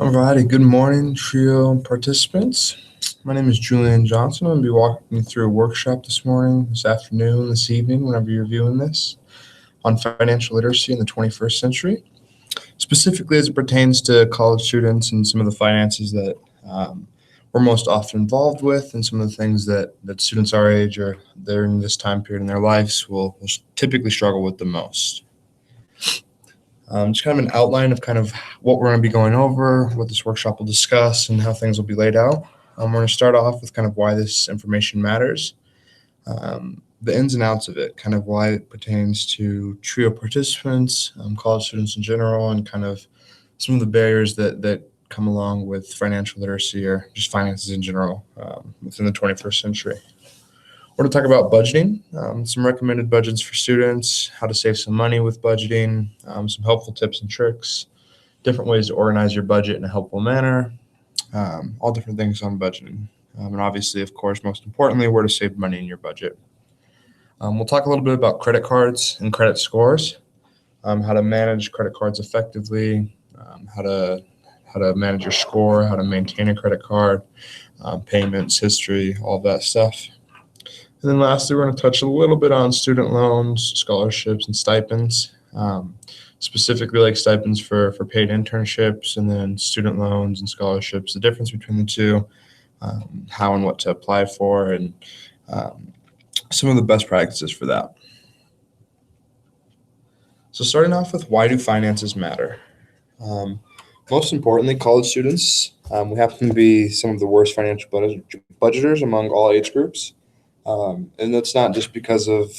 Alrighty, good morning, TRIO participants. My name is Julian Johnson. I'm going to be walking you through a workshop this morning, this afternoon, this evening, whenever you're viewing this, on financial literacy in the 21st century, specifically as it pertains to college students and some of the finances that we're most often involved with, and some of the things that students our age or during this time period in their lives will typically struggle with the most. Just kind of an outline of kind of what we're going to be going over, what this workshop will discuss, and how things will be laid out. We're going to start off with kind of why this information matters, the ins and outs of it, kind of why it pertains to TRIO participants, college students in general, and kind of some of the barriers that come along with financial literacy or just finances in general within the 21st century. We're going to talk about budgeting, some recommended budgets for students, how to save some money with budgeting, some helpful tips and tricks, different ways to organize your budget in a helpful manner, all different things on budgeting. And obviously, of course, most importantly, where to save money in your budget. We'll talk a little bit about credit cards and credit scores, how to manage credit cards effectively, how to manage your score, how to maintain a credit card, payments, history, all that stuff. And then lastly, we're going to touch a little bit on student loans, scholarships, and stipends, specifically like stipends for paid internships, and then student loans and scholarships, the difference between the two, how and what to apply for, and some of the best practices for that. So starting off with, why do finances matter? Most importantly, college students, we happen to be some of the worst financial budgeters among all age groups. And that's not just because of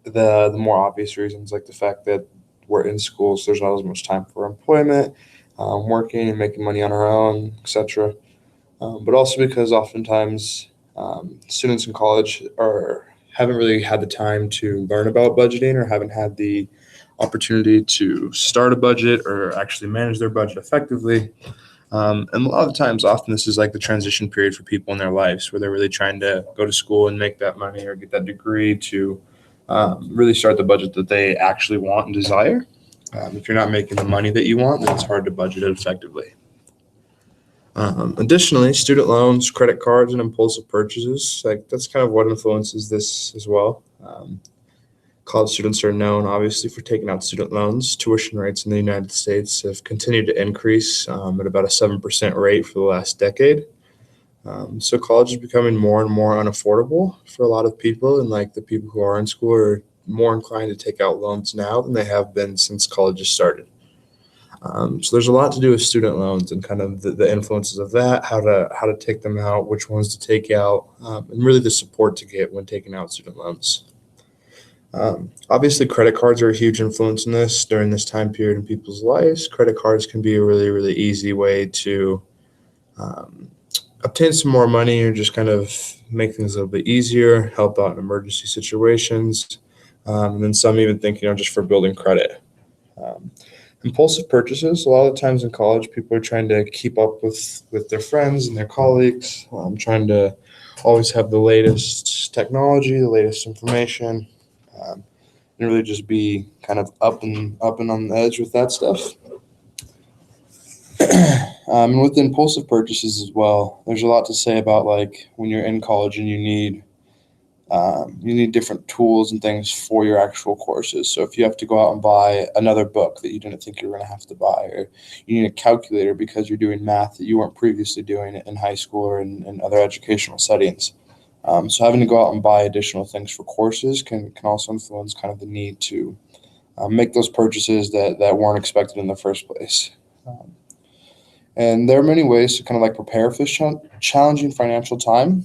the more obvious reasons, like the fact that we're in school, so there's not as much time for employment, working and making money on our own, etc. But also because oftentimes students in college haven't really had the time to learn about budgeting, or haven't had the opportunity to start a budget or actually manage their budget effectively. And a lot of the times, often this is like the transition period for people in their lives, where they're really trying to go to school and make that money or get that degree to really start the budget that they actually want and desire. If you're not making the money that you want, then it's hard to budget it effectively. Additionally, student loans, credit cards, and impulsive purchases, like that's kind of what influences this as well. College students are known, obviously, for taking out student loans. Tuition rates in the United States have continued to increase at about a 7% rate for the last decade. So college is becoming more and more unaffordable for a lot of people, and like the people who are in school are more inclined to take out loans now than they have been since college has started. So there's a lot to do with student loans and kind of the influences of that, how to take them out, which ones to take out, and really the support to get when taking out student loans. Obviously, credit cards are a huge influence in this during this time period in people's lives. Credit cards can be a really, really easy way to obtain some more money, or just kind of make things a little bit easier, help out in emergency situations, and then some even think, just for building credit. Impulsive purchases, a lot of times in college, people are trying to keep up with their friends and their colleagues, trying to always have the latest technology, the latest information, and really just be kind of up and on the edge with that stuff. And with impulsive purchases as well, there's a lot to say about like when you're in college and you need different tools and things for your actual courses. So if you have to go out and buy another book that you didn't think you were going to have to buy, or you need a calculator because you're doing math that you weren't previously doing in high school or in other educational settings. So having to go out and buy additional things for courses can also influence kind of the need to make those purchases that weren't expected in the first place. And there are many ways to kind of like prepare for this challenging financial time,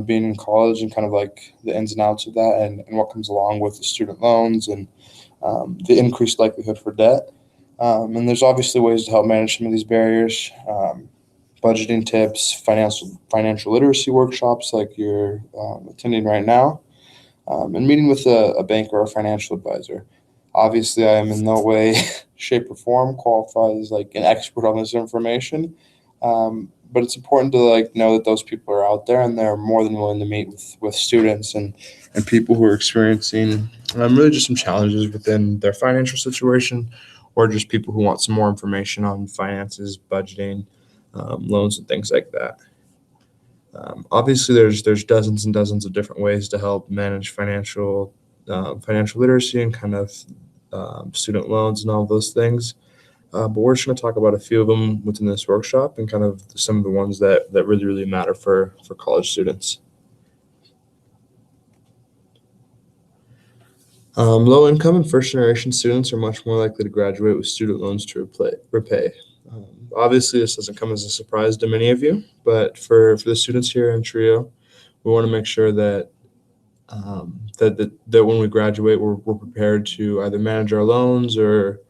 being in college, and kind of like the ins and outs of that, and what comes along with the student loans and the increased likelihood for debt. And there's obviously ways to help manage some of these barriers. Budgeting tips, financial literacy workshops like you're attending right now, and meeting with a banker or a financial advisor. Obviously, I am in no way, shape, or form qualified as like an expert on this information, but it's important to like know that those people are out there, and they're more than willing to meet with students and people who are experiencing really just some challenges within their financial situation, or just people who want some more information on finances, budgeting, loans, and things like that. Obviously, there's dozens and dozens of different ways to help manage financial literacy and kind of student loans and all those things. But we're just going to talk about a few of them within this workshop and kind of some of the ones that really matter for college students. Low income and first generation students are much more likely to graduate with student loans to repay. Obviously, this doesn't come as a surprise to many of you, but for the students here in TRIO, we want to make sure that that when we graduate, we're prepared to either manage our loans or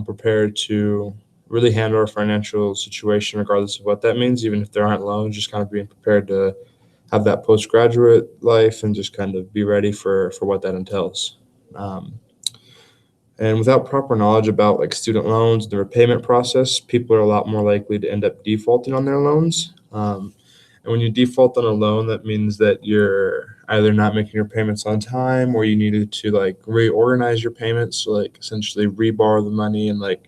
prepared to really handle our financial situation, regardless of what that means, even if there aren't loans, just kind of being prepared to have that postgraduate life and just kind of be ready for what that entails. And without proper knowledge about like student loans, the repayment process, people are a lot more likely to end up defaulting on their loans. And when you default on a loan, that means that you're either not making your payments on time, or you needed to like reorganize your payments, so like essentially reborrow the money and like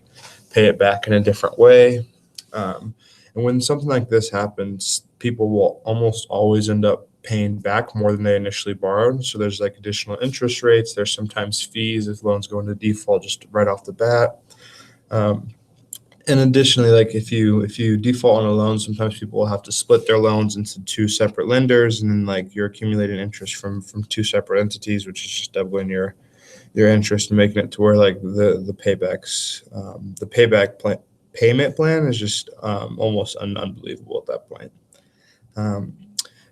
pay it back in a different way. And when something like this happens, people will almost always end up paying back more than they initially borrowed. So there's like additional interest rates. There's sometimes fees if loans go into default just right off the bat. And additionally, like if you default on a loan, sometimes people will have to split their loans into two separate lenders, and then like you're accumulating interest from two separate entities, which is just doubling your interest and making it to where like the payment plan is just almost unbelievable at that point.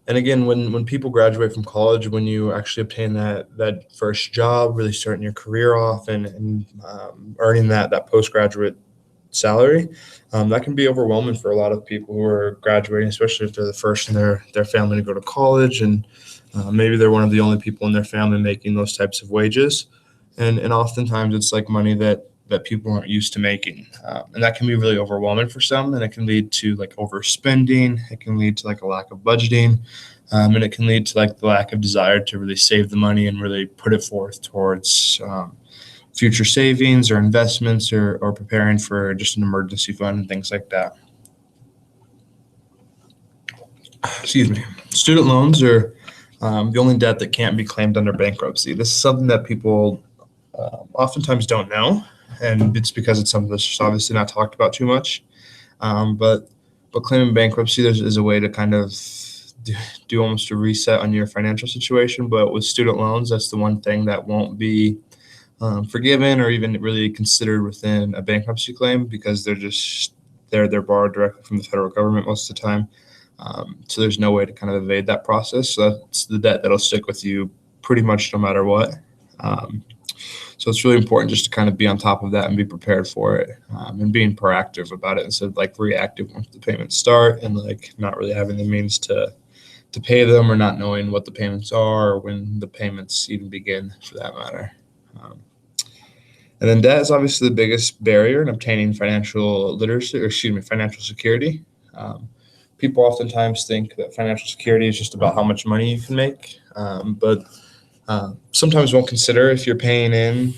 And again, when people graduate from college, when you actually obtain that first job, really starting your career off and earning that postgraduate salary, that can be overwhelming for a lot of people who are graduating, especially if they're the first in their family to go to college, and maybe they're one of the only people in their family making those types of wages. And oftentimes it's like money that people aren't used to making. And that can be really overwhelming for some, and it can lead to like overspending. It can lead to like a lack of budgeting, and it can lead to like the lack of desire to really save the money and really put it forth towards future savings or investments or preparing for just an emergency fund and things like that. Excuse me. Student loans are the only debt that can't be claimed under bankruptcy. This is something that people oftentimes don't know, and it's because it's something that's just obviously not talked about too much. But claiming bankruptcy is a way to kind of do almost a reset on your financial situation. But with student loans, that's the one thing that won't be forgiven or even really considered within a bankruptcy claim, because they're borrowed directly from the federal government most of the time. So there's no way to kind of evade that process. So that's the debt that'll stick with you pretty much no matter what. So it's really important just to kind of be on top of that and be prepared for it, and being proactive about it instead of like reactive once the payments start and like not really having the means to pay them, or not knowing what the payments are or when the payments even begin for that matter. And then debt is obviously the biggest barrier in obtaining financial security. People oftentimes think that financial security is just about how much money you can make, but sometimes won't consider if you're paying in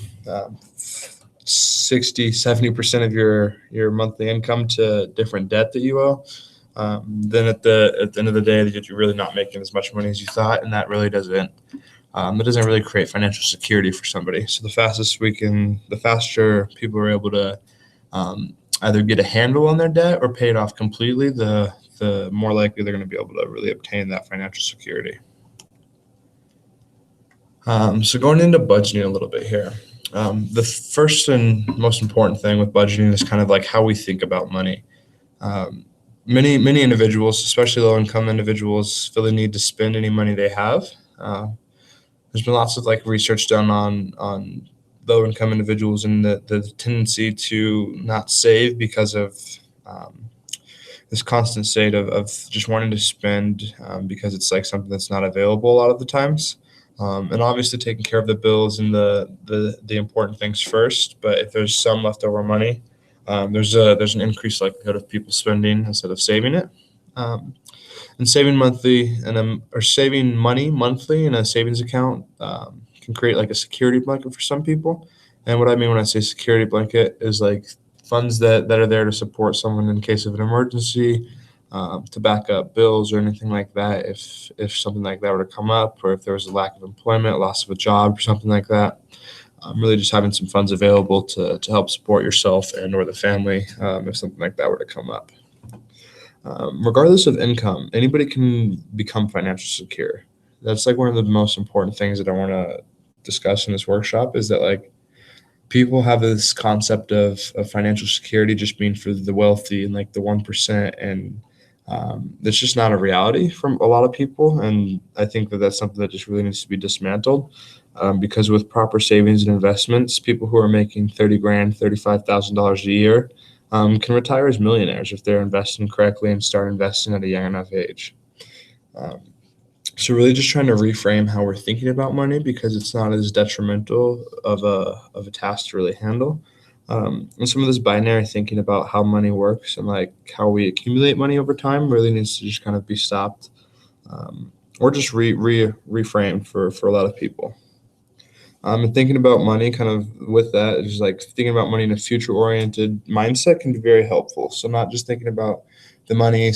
60-70% of your monthly income to different debt that you owe. Then at the end of the day, that you're really not making as much money as you thought, and that really doesn't really create financial security for somebody. So the faster people are able to either get a handle on their debt or pay it off completely, the more likely they're going to be able to really obtain that financial security. So going into budgeting a little bit here, the first and most important thing with budgeting is kind of like how we think about money. Many individuals, especially low-income individuals, feel the need to spend any money they have. There's been lots of like research done on low-income individuals and the tendency to not save because of this constant state of just wanting to spend because it's like something that's not available a lot of the times. And obviously taking care of the bills and the important things first. But if there's some leftover money, there's an increased likelihood of people spending instead of saving it. And saving saving money monthly in a savings account can create like a security blanket for some people. And what I mean when I say security blanket is like funds that are there to support someone in case of an emergency, to back up bills or anything like that. If something like that were to come up, or if there was a lack of employment, loss of a job, or something like that, really just having some funds available to help support yourself and or the family, if something like that were to come up. Regardless of income, anybody can become financially secure. That's like one of the most important things that I want to discuss in this workshop is that like people have this concept of financial security just being for the wealthy and like the 1%. And that's just not a reality from a lot of people. And I think that that's something that just really needs to be dismantled, because with proper savings and investments, people who are making 30 grand, $35,000 a year can retire as millionaires if they're investing correctly and start investing at a young enough age. Um, so really just trying to reframe how we're thinking about money because it's not as detrimental of a task to really handle. And some of this binary thinking about how money works and like how we accumulate money over time really needs to just kind of be stopped, or just reframed for a lot of people. And thinking about money kind of with that is like thinking about money in a future oriented mindset can be very helpful. So not just thinking about the money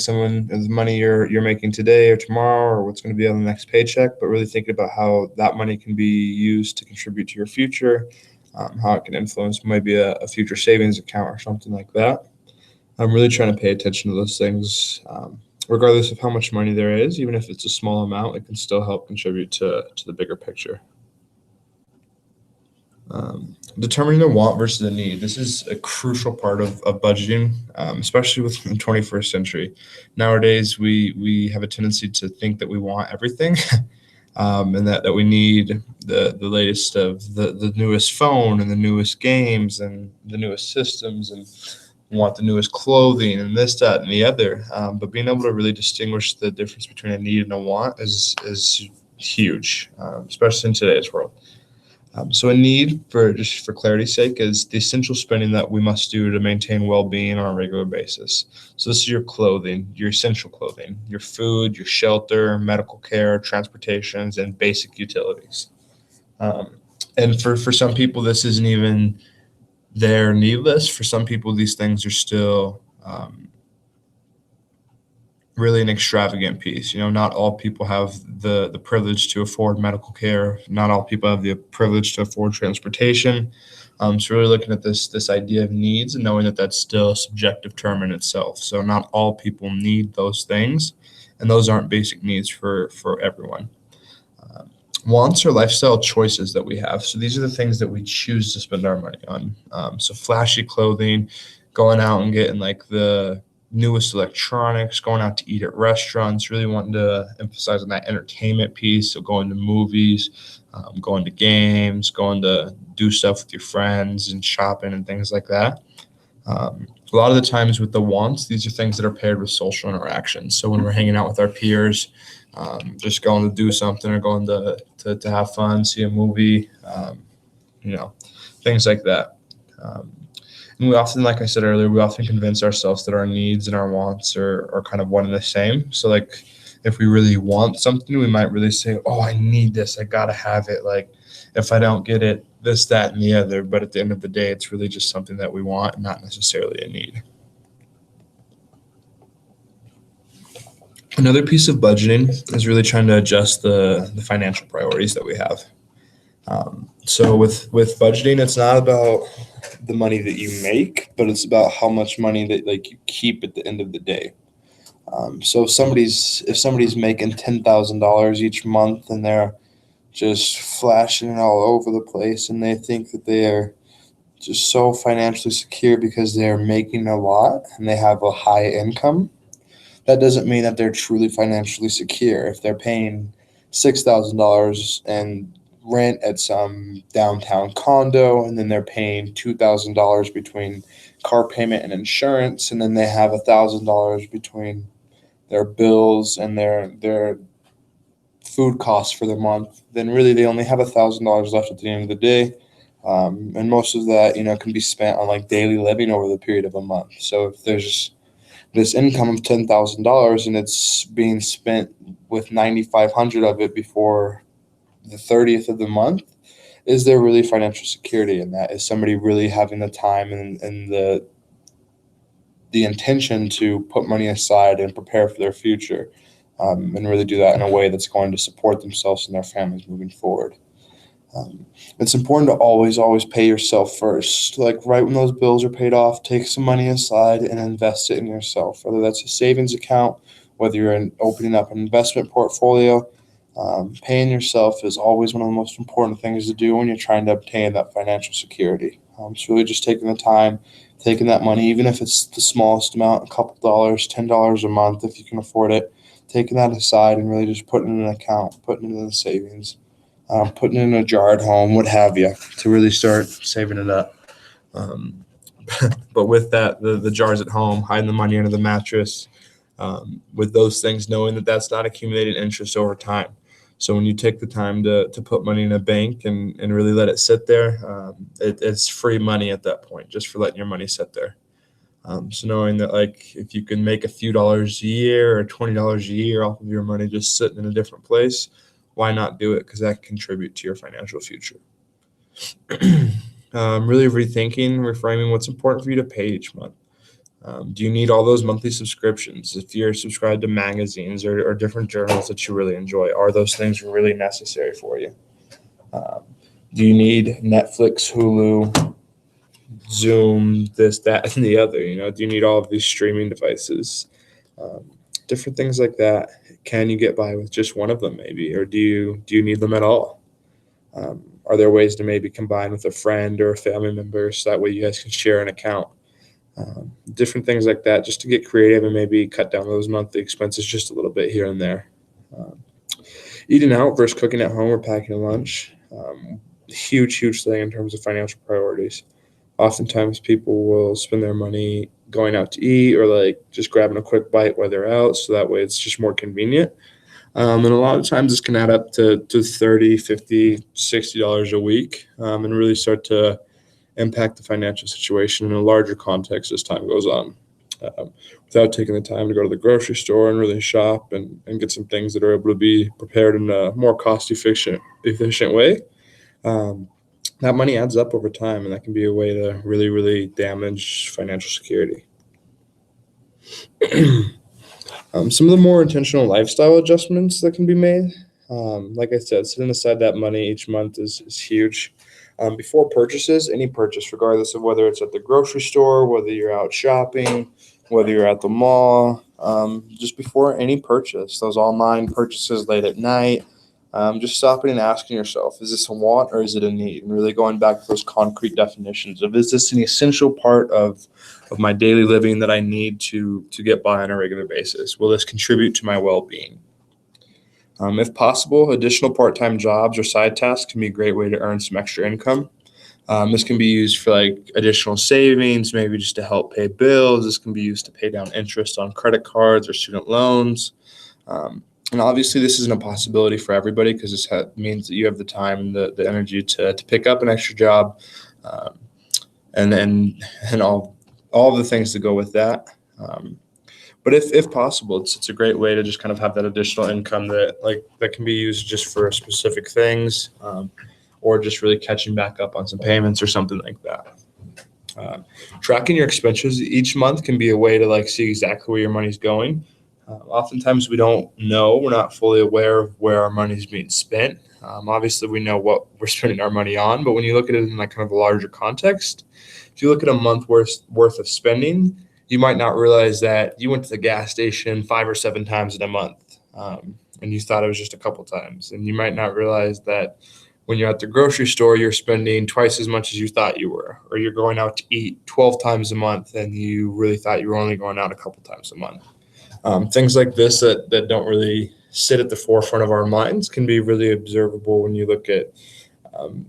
you're making today or tomorrow or what's going to be on the next paycheck, but really thinking about how that money can be used to contribute to your future, how it can influence maybe a future savings account or something like that. I'm really trying to pay attention to those things, regardless of how much money there is, even if it's a small amount, it can still help contribute to the bigger picture. Determining the want versus the need. This is a crucial part of budgeting, especially with the 21st century. Nowadays, we have a tendency to think that we want everything, and that we need the latest of the newest phone and the newest games and the newest systems, and we want the newest clothing and this, that, and the other. But being able to really distinguish the difference between a need and a want is huge, especially in today's world. So a need, for just for clarity's sake, is the essential spending that we must do to maintain well-being on a regular basis. So this is your clothing, your essential clothing, your food, your shelter, medical care, transportations, and basic utilities. Um, and for some people, this isn't even their need list. For some people, these things are still really an extravagant piece. You know, not all people have the privilege to afford medical care. Not all people have the privilege to afford transportation. So really looking at this idea of needs and knowing that that's still a subjective term in itself. So not all people need those things, and those aren't basic needs for everyone. Um, Wants are lifestyle choices that we have. So these are the things that we choose to spend our money on. So flashy clothing, going out and getting like the newest electronics, going out to eat at restaurants, really wanting to emphasize on that entertainment piece. So going to movies, going to games, going to do stuff with your friends and shopping and things like that. A lot of the times with the wants, these are things that are paired with social interactions. So when we're hanging out with our peers, just going to do something or going to have fun, see a movie, you know, things like that. Um, and we often, like I said earlier, we often convince ourselves that our needs and our wants are kind of one and the same. So like if we really want something, we might really say, oh, I need this. I got to have it. Like if I don't get it, this, that, and the other. But at the end of the day, it's really just something that we want, not necessarily a need. Another piece of budgeting is really trying to adjust the financial priorities that we have. So with budgeting, it's not about the money that you make, but it's about how much money that like you keep at the end of the day. So if somebody's making $10,000 each month and they're just flashing it all over the place and they think that they are just so financially secure because they're making a lot and they have a high income, that doesn't mean that they're truly financially secure. If they're paying $6,000 and rent at some downtown condo, and then they're paying $2,000 between car payment and insurance, and then they have $1,000 between their bills and their food costs for the month, then really they only have $1,000 left at the end of the day. And most of that, can be spent on like daily living over the period of a month. So if there's this income of $10,000 and it's being spent with 9,500 of it before the 30th of the month, is there really financial security in that? Is somebody really having the time and the intention to put money aside and prepare for their future, and really do that in a way that's going to support themselves and their families moving forward? It's important to always pay yourself first. Like right when those bills are paid off, take some money aside and invest it in yourself, whether that's a savings account, whether you're opening up an investment portfolio. Paying yourself is always one of the most important things to do when you're trying to obtain that financial security. It's really just taking the time, taking that money, even if it's the smallest amount, a couple dollars, $10 a month, if you can afford it, taking that aside and really just putting it in an account, putting it in the savings, putting it in a jar at home, what have you, to really start saving it up. Um, but with that, the jars at home, hiding the money under the mattress, with those things, knowing that that's not accumulated interest over time. So when you take the time to put money in a bank and really let it sit there, it's free money at that point, just for letting your money sit there. So knowing that, like, if you can make a few dollars a year or $20 a year off of your money just sitting in a different place, why not do it? Because that can contribute to your financial future. Really rethinking, reframing what's important for you to pay each month. Do you need all those monthly subscriptions? If you're subscribed to magazines or different journals that you really enjoy, are those things really necessary for you? Do you need Netflix, Hulu, Zoom, this, that, and the other? Do you need all of these streaming devices? Different things like that. Can you get by with just one of them, maybe, or do you need them at all? Are there ways to maybe combine with a friend or a family member so that way you guys can share an account? Different things like that, just to get creative and maybe cut down those monthly expenses just a little bit here and there. Eating out versus cooking at home or packing a lunch. Huge thing in terms of financial priorities. Oftentimes people will spend their money going out to eat or like just grabbing a quick bite while they're out, so that way it's just more convenient. And a lot of times this can add up to $30, $50, $60 a week, and really start to impact the financial situation in a larger context as time goes on. Without taking the time to go to the grocery store and really shop and get some things that are able to be prepared in a more cost efficient way, that money adds up over time, and that can be a way to really damage financial security. Some of the more intentional lifestyle adjustments that can be made, like I said, setting aside that money each month is huge. Before purchases, any purchase, regardless of whether it's at the grocery store, whether you're out shopping, whether you're at the mall, just before any purchase, those online purchases late at night, just stopping and asking yourself, is this a want or is it a need? And really going back to those concrete definitions of, is this an essential part of my daily living that I need to get by on a regular basis? Will this contribute to my well-being? If possible, additional part-time jobs or side tasks can be a great way to earn some extra income. This can be used for like additional savings, maybe just to help pay bills. This can be used to pay down interest on credit cards or student loans. And obviously this isn't a possibility for everybody, because this means that you have the time and the energy to pick up an extra job, and all of the things that go with that. But if possible, it's a great way to just kind of have that additional income that can be used just for specific things, or just really catching back up on some payments or something like that. Tracking your expenses each month can be a way to like see exactly where your money's going. Oftentimes we're not fully aware of where our money is being spent. Obviously we know what we're spending our money on, but when you look at it in like kind of a larger context, if you look at a month worth of spending, you might not realize that you went to the gas station 5 or 7 times in a month, and you thought it was just a couple times. And you might not realize that when you're at the grocery store, you're spending twice as much as you thought you were, or you're going out to eat 12 times a month and you really thought you were only going out a couple times a month. Things like this that don't really sit at the forefront of our minds can be really observable when you look at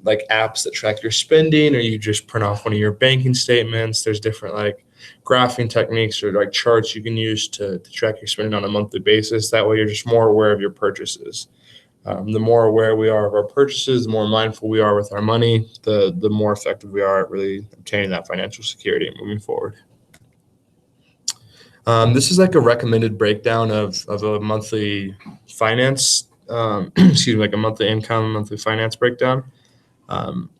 like apps that track your spending, or you just print off one of your banking statements. There's different like graphing techniques or like charts you can use to track your spending on a monthly basis. That way you're just more aware of your purchases. The more aware we are of our purchases, the more mindful we are with our money, the more effective we are at really obtaining that financial security and moving forward. This is like a recommended breakdown of a monthly finance, like a monthly income, monthly finance breakdown. Um,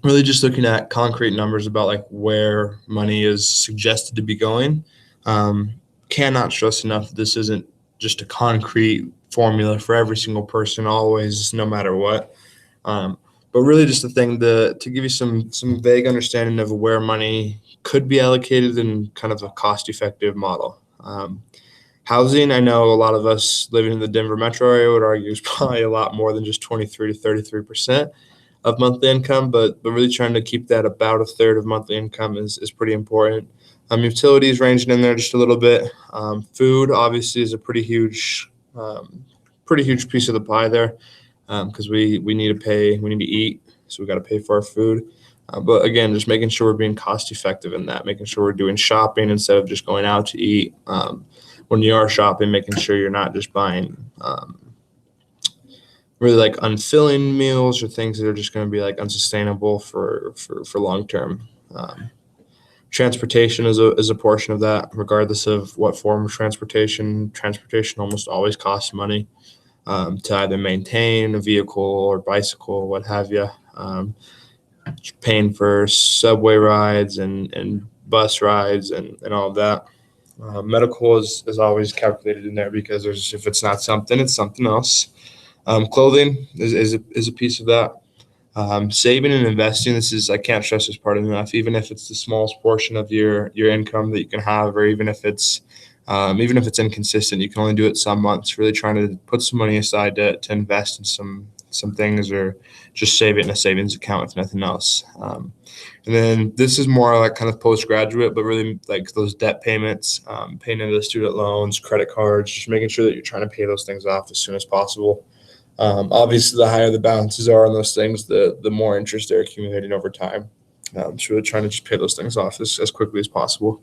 Really just looking at concrete numbers about like where money is suggested to be going. Um, Cannot stress enough that this isn't just a concrete formula for every single person, always, no matter what. Um, but really just the thing to give you some vague understanding of where money could be allocated in kind of a cost effective model. Housing, I know a lot of us living in the Denver metro area would argue is probably a lot more than just 23 to 33% of monthly income, but really trying to keep that about a third of monthly income is pretty important. Utilities ranging in there just a little bit. Food obviously is a pretty huge piece of the pie there, because we need to eat, so we got to pay for our food. But again, just making sure we're being cost effective in that, making sure we're doing shopping instead of just going out to eat. When you are shopping, making sure you're not just buying really like unfilling meals or things that are just going to be like unsustainable for long term. Transportation is a portion of that, regardless of what form of transportation. Transportation almost always costs money, to either maintain a vehicle or bicycle, what have you. Paying for subway rides and bus rides and all of that. Medical is always calculated in there because if it's not something, it's something else. Clothing is a piece of that. Saving and investing, I can't stress this part enough. Even if it's the smallest portion of your income that you can have, or even if it's inconsistent, you can only do it some months. Really trying to put some money aside to invest in some things, or just save it in a savings account if nothing else. And then this is more like kind of postgraduate, but really like those debt payments, paying into the student loans, credit cards, just making sure that you're trying to pay those things off as soon as possible. Obviously, the higher the balances are on those things, the more interest they're accumulating over time. So really trying to just pay those things off as quickly as possible.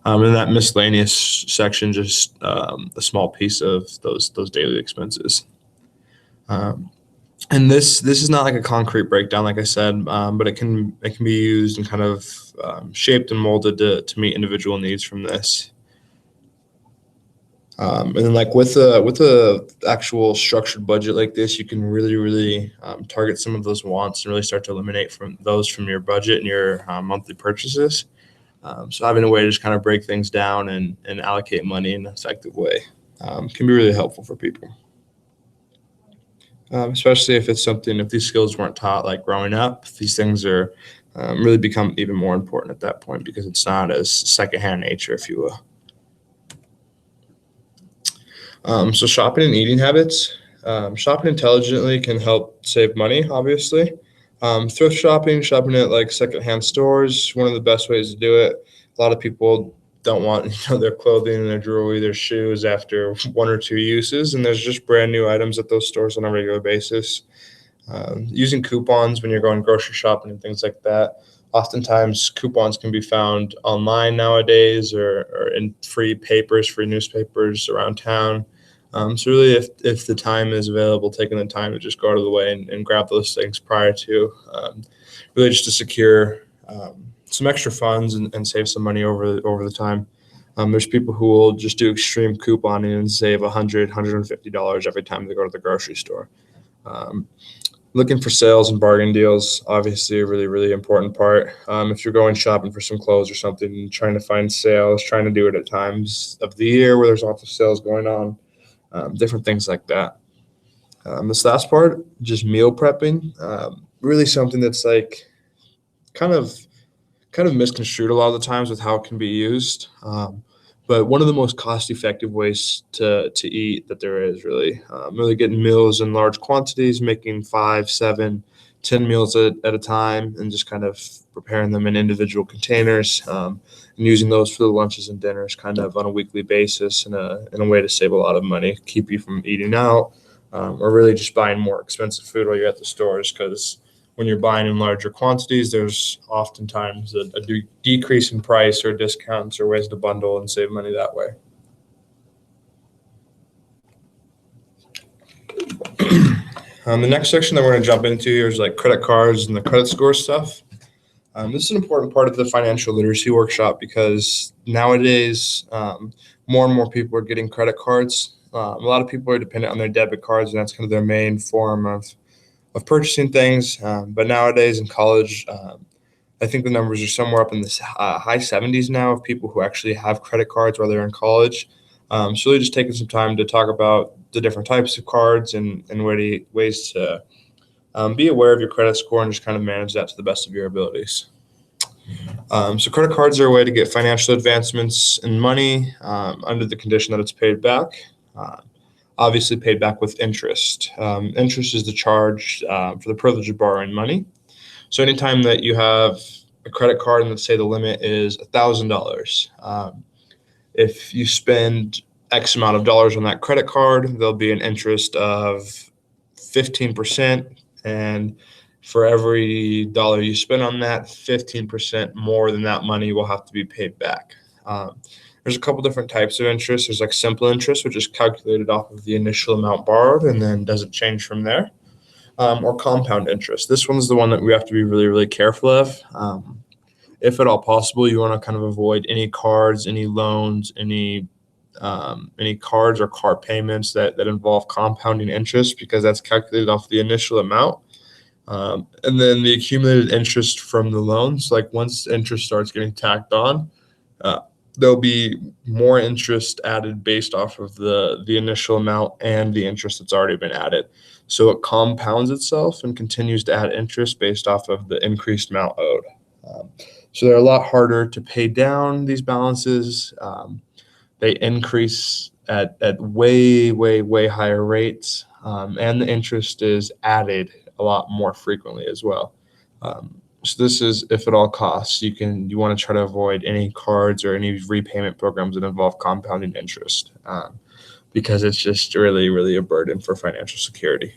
And that miscellaneous section, just a small piece of those daily expenses. And this is not like a concrete breakdown, like I said, but it can be used and kind of shaped and molded to meet individual needs from this. And then like with a actual structured budget like this, you can really target some of those wants and really start to eliminate from your budget and your monthly purchases. So having a way to just kind of break things down and allocate money in an effective way can be really helpful for people. Especially if these skills weren't taught like growing up, these things are really become even more important at that point because it's not as secondhand nature, if you will. So shopping and eating habits. Shopping intelligently can help save money, obviously. Thrift shopping at like secondhand stores, one of the best ways to do it. A lot of people don't want their clothing and their jewelry, their shoes after one or two uses, and there's just brand new items at those stores on a regular basis. Using coupons when you're going grocery shopping and things like that. Oftentimes, coupons can be found online nowadays, or in free newspapers around town. So really, if the time is available, taking the time to just go out of the way and grab those things prior to, really just to secure some extra funds and save some money over the time. There's people who will just do extreme couponing and save $150 every time they go to the grocery store. Looking for sales and bargain deals, obviously a really important part. If you're going shopping for some clothes or something, trying to find sales, trying to do it at times of the year where there's lots of sales going on, different things like that. This last part, just meal prepping, really something that's like kind of misconstrued a lot of the times with how it can be used. But one of the most cost-effective ways to eat that there is, really getting meals in large quantities, making 5, 7, 10 meals at a time, and just kind of preparing them in individual containers, and using those for the lunches and dinners kind of on a weekly basis in a way to save a lot of money, keep you from eating out, or really just buying more expensive food while you're at the stores, because when you're buying in larger quantities, there's oftentimes a decrease in price or discounts or ways to bundle and save money that way. The next section that we're going to jump into here is like credit cards and the credit score stuff. This is an important part of the financial literacy workshop because nowadays more and more people are getting credit cards. A lot of people are dependent on their debit cards, and that's kind of their main form of of purchasing things. But nowadays in college, I think the numbers are somewhere up in the high 70s now of people who actually have credit cards while they're in college. So really just taking some time to talk about the different types of cards and ways to be aware of your credit score and just kind of manage that to the best of your abilities. So credit cards are a way to get financial advancements in money under the condition that it's paid back. Obviously paid back with interest. Interest is the charge for the privilege of borrowing money. So anytime that you have a credit card and let's say the limit is $1,000, if you spend X amount of dollars on that credit card, there'll be an interest of 15%. And for every dollar you spend on that, 15% more than that money will have to be paid back. There's a couple different types of interest. There's like simple interest, which is calculated off of the initial amount borrowed and then doesn't change from there. Or compound interest. This one's the one that we have to be really, really careful of. If at all possible, you want to kind of avoid any cards, any loans, any cards or car payments that involve compounding interest because that's calculated off the initial amount. And then the accumulated interest from the loans, like once interest starts getting tacked on, there'll be more interest added based off of the initial amount and the interest that's already been added. So it compounds itself and continues to add interest based off of the increased amount owed. So they're a lot harder to pay down these balances. They increase at way, way, way higher rates, and the interest is added a lot more frequently as well. So this is if at all costs. You want to try to avoid any cards or any repayment programs that involve compounding interest because it's just really, really a burden for financial security.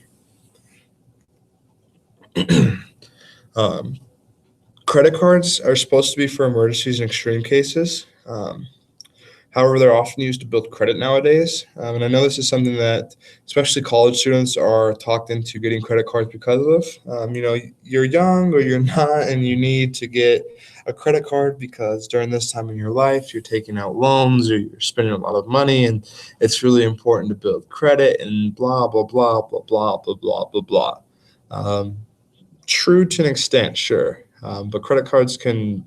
Credit cards are supposed to be for emergencies and extreme cases. However, they're often used to build credit nowadays. And I know this is something that especially college students are talked into getting credit cards because of. You're young or you're not, and you need to get a credit card because during this time in your life, you're taking out loans or you're spending a lot of money, and it's really important to build credit and blah, blah, blah, blah, blah, blah, blah, blah, blah. True to an extent, sure. But credit cards can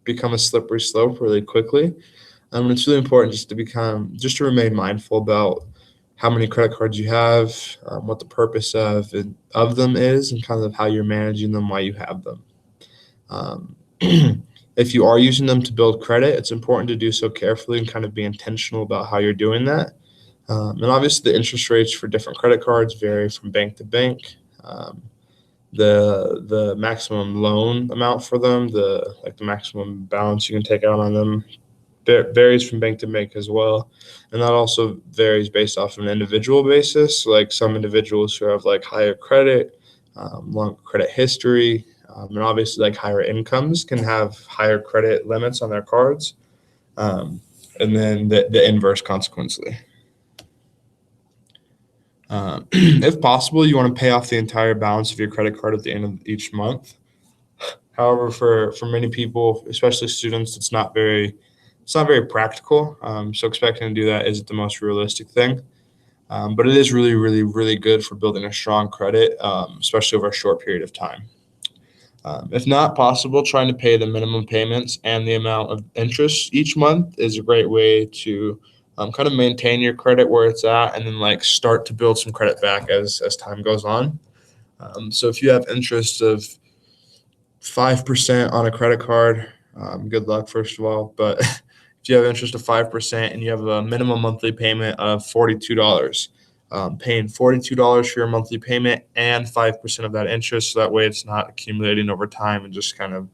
become a slippery slope really quickly. And it's really important just to remain mindful about how many credit cards you have, what the purpose of them is, and kind of how you're managing them while you have them. If you are using them to build credit, it's important to do so carefully and kind of be intentional about how you're doing that. And obviously, the interest rates for different credit cards vary from bank to bank. The maximum loan amount for them, the maximum balance you can take out on them, varies from bank to bank as well, and that also varies based off of an individual basis. Like some individuals who have like higher credit, long credit history, and obviously like higher incomes can have higher credit limits on their cards, and then the inverse consequently. If possible, you want to pay off the entire balance of your credit card at the end of each month. However, for many people, especially students, it's not very practical. So expecting to do that isn't the most realistic thing. But it is really, really, really good for building a strong credit, especially over a short period of time. If not possible, trying to pay the minimum payments and the amount of interest each month is a great way to kind of maintain your credit where it's at and then start to build some credit back as time goes on. So if you have interest of 5% on a credit card, good luck, first of all. But if you have interest of 5% and you have a minimum monthly payment of $42, paying $42 for your monthly payment and 5% of that interest, so that way it's not accumulating over time and just kind of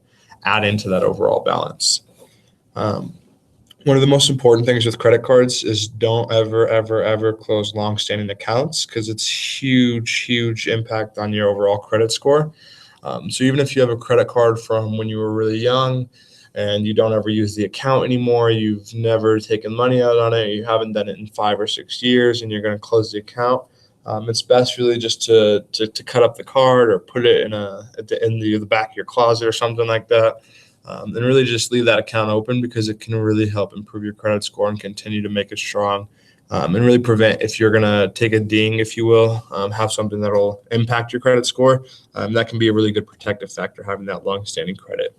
add into that overall balance. One of the most important things with credit cards is don't ever, ever, ever close long-standing accounts because it's huge impact on your overall credit score. So even if you have a credit card from when you were really young and you don't ever use the account anymore, you've never taken money out on it, you haven't done it in 5 or 6 years, and you're going to close the account, it's best really just to cut up the card or put it in the back of your closet or something like that, and really just leave that account open because it can really help improve your credit score and continue to make it strong and really prevent if you're going to take a ding, if you will, have something that'll impact your credit score. That can be a really good protective factor, having that long-standing credit.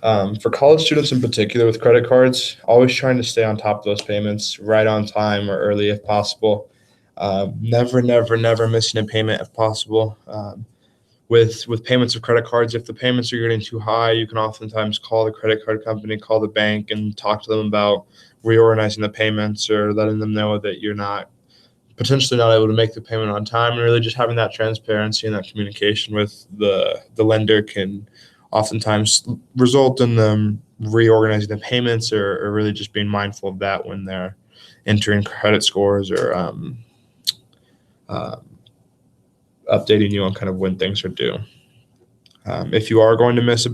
For college students in particular with credit cards, always trying to stay on top of those payments, right on time or early if possible. Never missing a payment if possible. With payments of credit cards, if the payments are getting too high, you can oftentimes call the credit card company, call the bank, and talk to them about reorganizing the payments or letting them know that you're potentially not able to make the payment on time. And really just having that transparency and that communication with the lender can oftentimes result in them reorganizing the payments or really just being mindful of that when they're entering credit scores or updating you on kind of when things are due. If you are going to miss a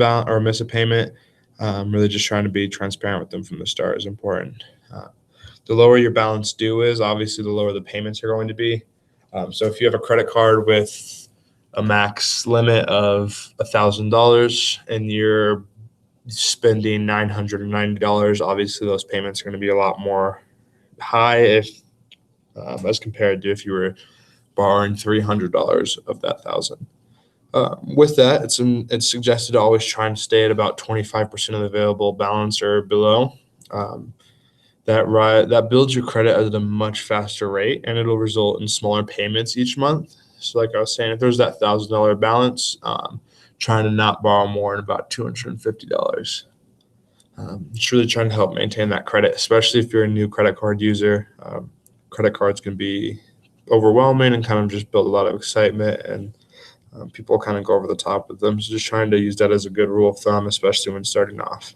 payment, really just trying to be transparent with them from the start is important. The lower your balance due is, obviously, the lower the payments are going to be. So if you have a credit card with a max limit of $1,000 and you're spending $990, obviously those payments are going to be a lot more high as compared to if you were borrowing $300 of that $1,000. With that, it's suggested to always try and stay at about 25% of the available balance or below. That builds your credit at a much faster rate, and it'll result in smaller payments each month. So like I was saying, if there's that $1,000 balance, trying to not borrow more than about $250. It's really trying to help maintain that credit, especially if you're a new credit card user. Credit cards can be overwhelming and kind of just build a lot of excitement, and people kind of go over the top with them. So just trying to use that as a good rule of thumb, especially when starting off.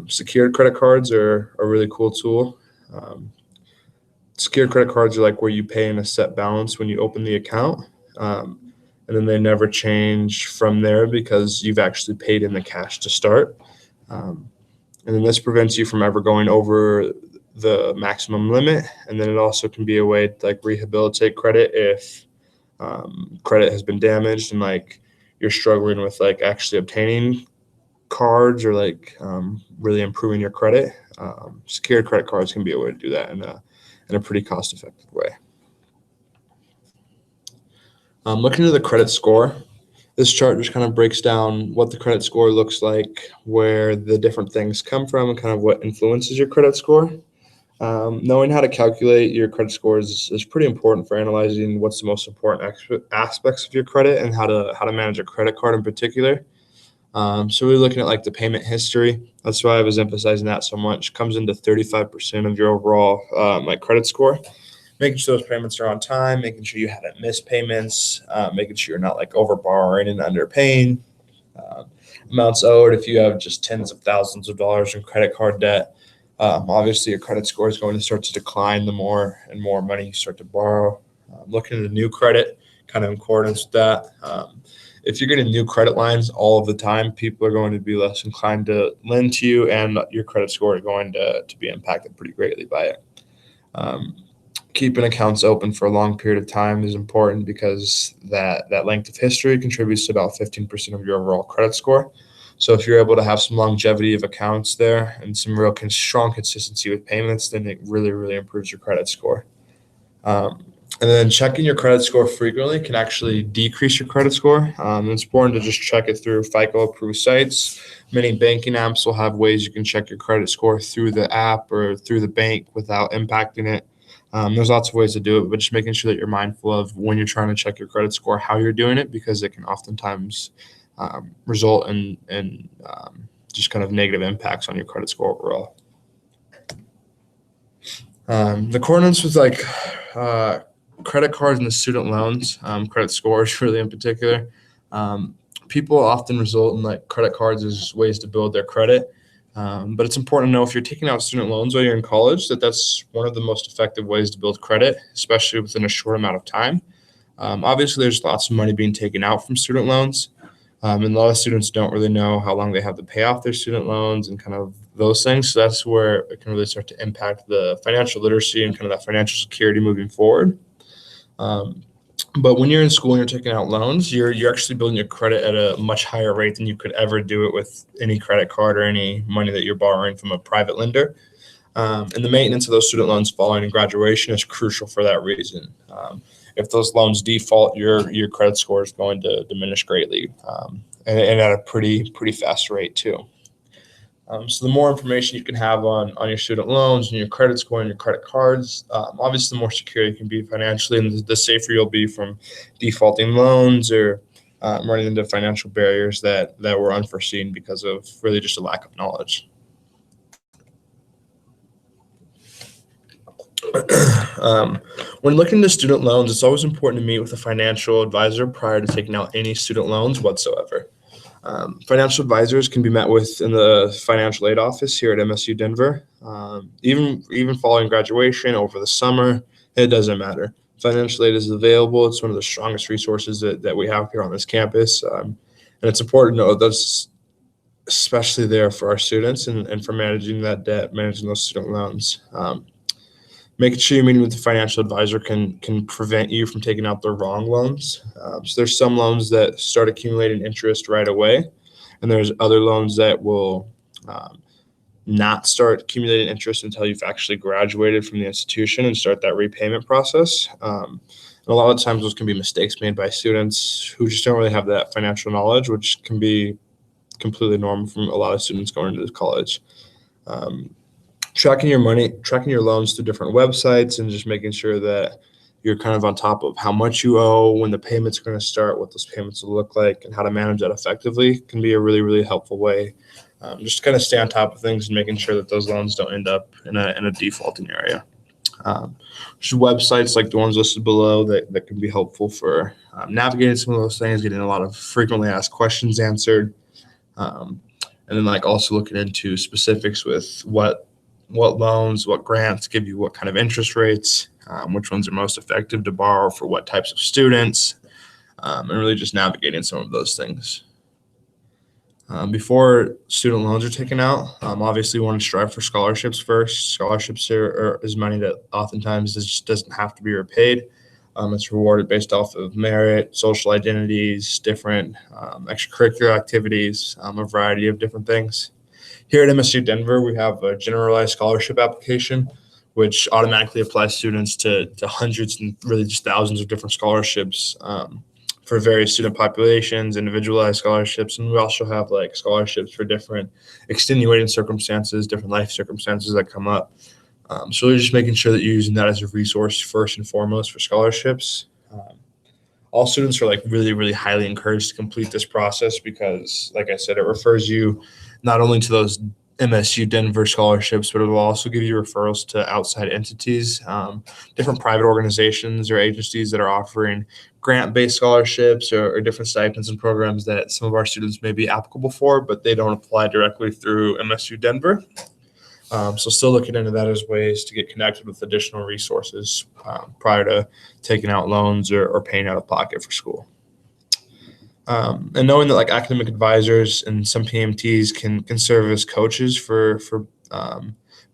Secured credit cards are a really cool tool. Secured credit cards are like where you pay in a set balance when you open the account, and then they never change from there because you've actually paid in the cash to start. And then this prevents you from ever going over the maximum limit. And then it also can be a way to like rehabilitate credit if credit has been damaged and like you're struggling with like actually obtaining cards or like really improving your credit. Secured credit cards can be a way to do that in a pretty cost-effective way. Looking at the credit score, this chart just kind of breaks down what the credit score looks like, where the different things come from, and kind of what influences your credit score. Knowing how to calculate your credit score is pretty important for analyzing what's the most important aspects of your credit and how to manage a credit card in particular. So we're looking at like the payment history. That's why I was emphasizing that so much. Comes into 35% of your overall like credit score. Making sure those payments are on time, making sure you haven't missed payments, making sure you're not like over borrowing and underpaying. Amounts owed, if you have just tens of thousands of dollars in credit card debt, obviously your credit score is going to start to decline the more and more money you start to borrow. Looking at a new credit, kind of in accordance with that. If you're getting new credit lines all of the time, people are going to be less inclined to lend to you, and your credit score is going to be impacted pretty greatly by it. Keeping accounts open for a long period of time is important because that length of history contributes to about 15% of your overall credit score. So if you're able to have some longevity of accounts there and some real strong consistency with payments, then it really improves your credit score. And then checking your credit score frequently can actually decrease your credit score. It's important to just check it through FICO approved sites. Many banking apps will have ways you can check your credit score through the app or through the bank without impacting it. There's lots of ways to do it, but just making sure that you're mindful of when you're trying to check your credit score, how you're doing it, because it can oftentimes result in just kind of negative impacts on your credit score overall. The coordinates with like credit cards and the student loans, credit scores really in particular. People often result in like credit cards as ways to build their credit. But it's important to know if you're taking out student loans while you're in college, that's one of the most effective ways to build credit, especially within a short amount of time. Obviously, there's lots of money being taken out from student loans, and a lot of students don't really know how long they have to pay off their student loans and kind of those things. So that's where it can really start to impact the financial literacy and kind of that financial security moving forward. But when you're in school and you're taking out loans, you're actually building your credit at a much higher rate than you could ever do it with any credit card or any money that you're borrowing from a private lender. And the maintenance of those student loans following graduation is crucial for that reason. If those loans default, your credit score is going to diminish greatly, and at a pretty fast rate too. So the more information you can have on your student loans and your credit score and your credit cards, obviously the more secure you can be financially, and the safer you'll be from defaulting loans or running into financial barriers that were unforeseen because of really just a lack of knowledge. When looking into student loans, it's always important to meet with a financial advisor prior to taking out any student loans whatsoever. Financial advisors can be met with in the financial aid office here at MSU Denver. Even following graduation over the summer, it doesn't matter. Financial aid is available. It's one of the strongest resources that we have here on this campus. And it's important to know that's especially there for our students and for managing that debt, managing those student loans. Making sure you're meeting with the financial advisor can prevent you from taking out the wrong loans. So there's some loans that start accumulating interest right away, and there's other loans that will not start accumulating interest until you've actually graduated from the institution and start that repayment process. And a lot of times those can be mistakes made by students who just don't really have that financial knowledge, which can be completely normal from a lot of students going to college. Tracking your money, tracking your loans through different websites, and just making sure that you're kind of on top of how much you owe, when the payments are going to start, what those payments will look like, and how to manage that effectively can be a really helpful way. Just to kind of stay on top of things and making sure that those loans don't end up in a defaulting area. Just websites like the ones listed below that can be helpful for navigating some of those things, getting a lot of frequently asked questions answered, and then like also looking into specifics with what loans, what grants give you what kind of interest rates, which ones are most effective to borrow for what types of students, and really just navigating some of those things. Before student loans are taken out, obviously you want to strive for scholarships first. Scholarships is money that oftentimes just doesn't have to be repaid. It's rewarded based off of merit, social identities, different extracurricular activities, a variety of different things. Here at MSU Denver, we have a generalized scholarship application, which automatically applies students to hundreds and really just thousands of different scholarships for various student populations, individualized scholarships, and we also have like scholarships for different extenuating circumstances, different life circumstances that come up. So really just making sure that you're using that as a resource first and foremost for scholarships. All students are like really highly encouraged to complete this process because, like I said, it refers you not only to those MSU Denver scholarships, but it will also give you referrals to outside entities, different private organizations or agencies that are offering grant-based scholarships or different stipends and programs that some of our students may be applicable for, but they don't apply directly through MSU Denver. So still looking into that as ways to get connected with additional resources prior to taking out loans or paying out of pocket for school. And knowing that like academic advisors and some PMTs can serve as coaches for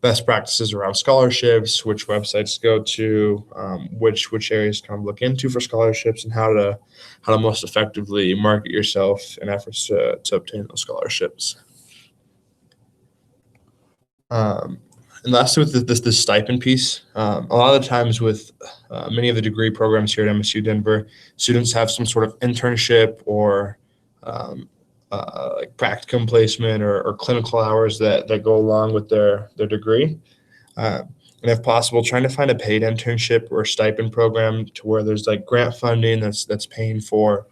best practices around scholarships, which websites to go to, which areas to kind of look into for scholarships, and how to most effectively market yourself in efforts to obtain those scholarships. And lastly, with this stipend piece, a lot of the times with many of the degree programs here at MSU Denver, students have some sort of internship or like practicum placement or clinical hours that go along with their degree. And if possible, trying to find a paid internship or stipend program to where there's like grant funding that's paying for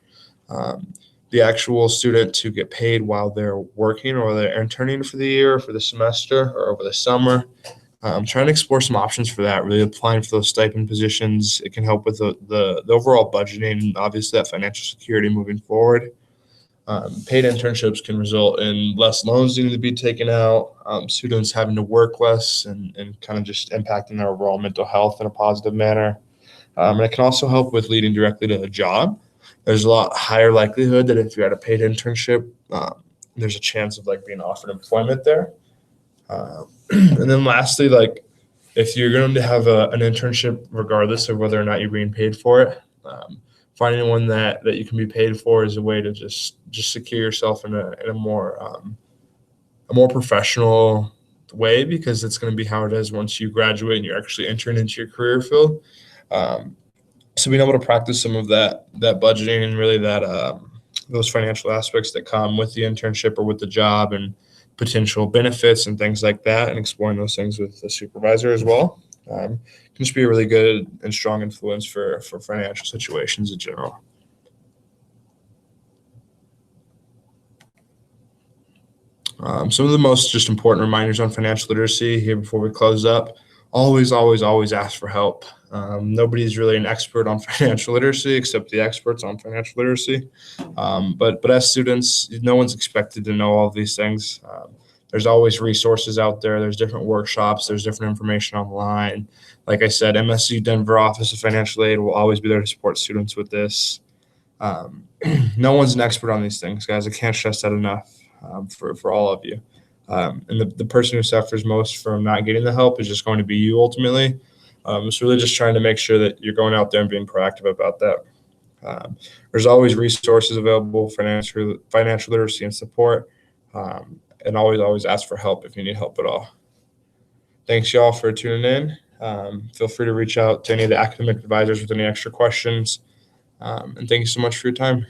the actual student to get paid while they're working or they're interning for the year, for the semester, or over the summer. Trying to explore some options for that, really applying for those stipend positions. It can help with the overall budgeting and obviously that financial security moving forward. Paid internships can result in less loans needing to be taken out, students having to work less and kind of just impacting their overall mental health in a positive manner. And it can also help with leading directly to a job. There's a lot higher likelihood that if you had a paid internship, there's a chance of like being offered employment there. And then lastly, like if you're going to have an internship, regardless of whether or not you're being paid for it, Finding one that you can be paid for is a way to just secure yourself in a more professional way, because it's going to be how it is once you graduate and you're actually entering into your career field. Um, so being able to practice some of that budgeting and really that those financial aspects that come with the internship or with the job, and potential benefits and things like that, and exploring those things with the supervisor as well, can just be a really good and strong influence for financial situations in general. Some of the most just important reminders on financial literacy here before we close up: always, always, always ask for help. Nobody's really an expert on financial literacy except the experts on financial literacy. But as students, no one's expected to know all of these things. There's always resources out there. There's different workshops. There's different information online. Like I said, MSU Denver Office of Financial Aid will always be there to support students with this. No one's an expert on these things, guys. I can't stress that enough, for all of you. And the person who suffers most from not getting the help is just going to be you ultimately. It's really just trying to make sure that you're going out there and being proactive about that. There's always resources available, financial literacy and support, and always ask for help if you need help at all. Thanks, y'all, for tuning in. Feel free to reach out to any of the academic advisors with any extra questions. And thank you so much for your time.